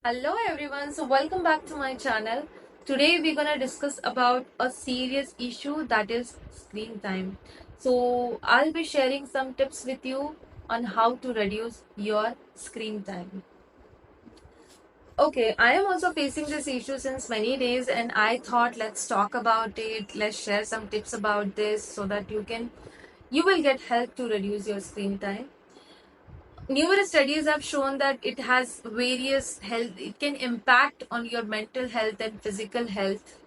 Hello everyone, so welcome back to my channel. Today we're gonna discuss about a serious issue, that is screen time. So I'll be sharing some tips with you on how to reduce your screen time. Okay, I am also facing this issue since many days and I thought let's talk about it, let's share some tips about this so that you will get help to reduce your screen time. Numerous studies have shown that it has various health, it can impact on your mental health and physical health.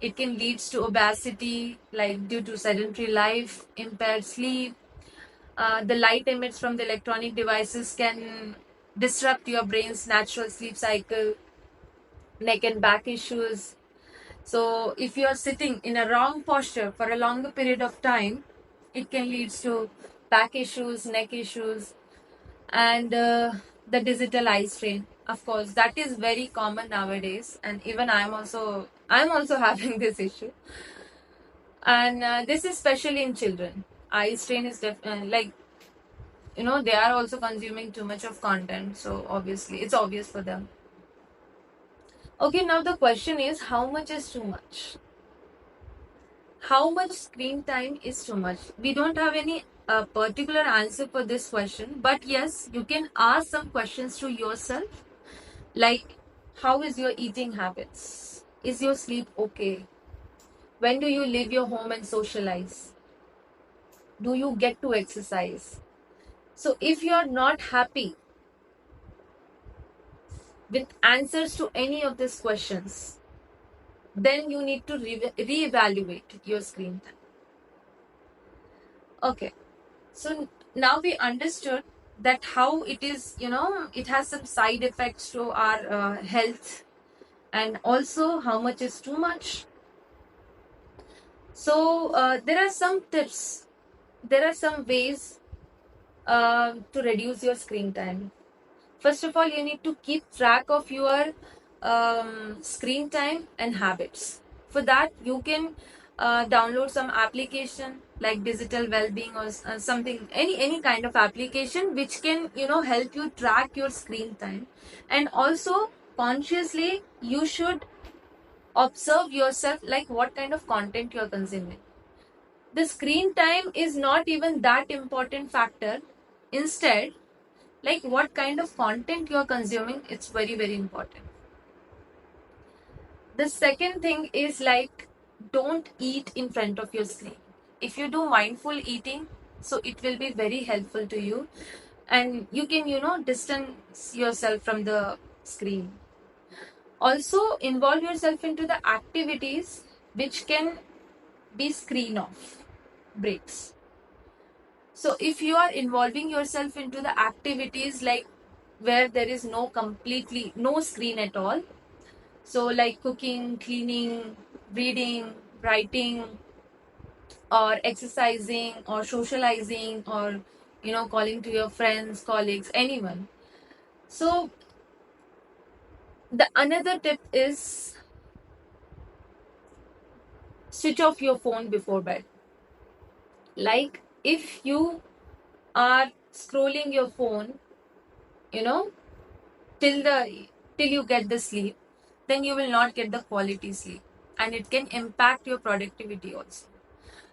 It can lead to obesity, like due to sedentary life, impaired sleep. The light emits from the electronic devices can disrupt your brain's natural sleep cycle, neck and back issues. So if you are sitting in a wrong posture for a longer period of time, it can lead to back issues, neck issues, and the digital eye strain, of course, that is very common nowadays, and even I'm also having this issue. And this is especially in children. Eye strain is like, they are also consuming too much of content, so obviously it's obvious for them. Okay, now the question is, how much is too much? How much screen time is too much? We don't have any particular answer for this question, but yes, you can ask some questions to yourself, like, how is your eating habits? Is your sleep okay? When do you leave your home and socialize? Do you get to exercise? So, if you are not happy with answers to any of these questions, then you need to reevaluate your screen time. Okay, so now we understood that how it is, it has some side effects to our health, and also how much is too much. So there are some tips, there are some ways to reduce your screen time. First of all, you need to keep track of your screen time and habits. For that, you can download some application like digital well-being or something, any kind of application which can help you track your screen time. And also consciously you should observe yourself, like what kind of content you are consuming. The screen time is not even that important factor. Instead, like what kind of content you are consuming, it's very, very important. The second thing is, like, don't eat in front of your screen. If you do mindful eating, so it will be very helpful to you, and you can distance yourself from the screen. Also involve yourself into the activities which can be screen off breaks. So if you are involving yourself into the activities like where there is completely no screen at all, so like cooking, cleaning, reading, writing, or exercising, or socializing, or calling to your friends, colleagues, anyone. So the another tip is, switch off your phone before bed. Like, if you are scrolling your phone, you know till the till you get the sleep, then you will not get the quality sleep, and it can impact your productivity also.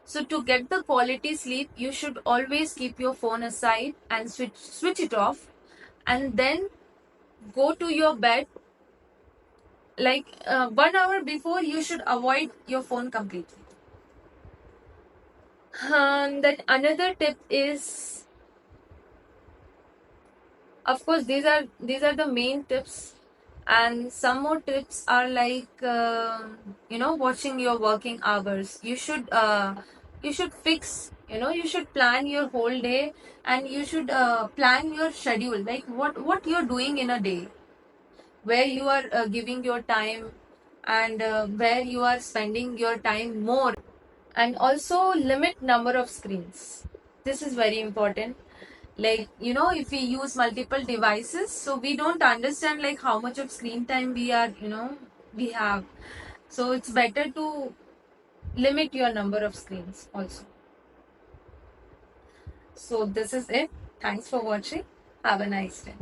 So to get the quality sleep, you should always keep your phone aside and switch it off, and then go to your bed. Like 1 hour before, you should avoid your phone completely. Then another tip is, of course, these are the main tips, and some more tips are like, watching your working hours. You should fix, you should plan your whole day, and you should plan your schedule, like what you're doing in a day, where you are giving your time, and where you are spending your time more. And also limit number of screens. This is very important. Like, if we use multiple devices, so we don't understand like how much of screen time we have. So it's better to limit your number of screens also. So this is it. Thanks for watching. Have a nice day.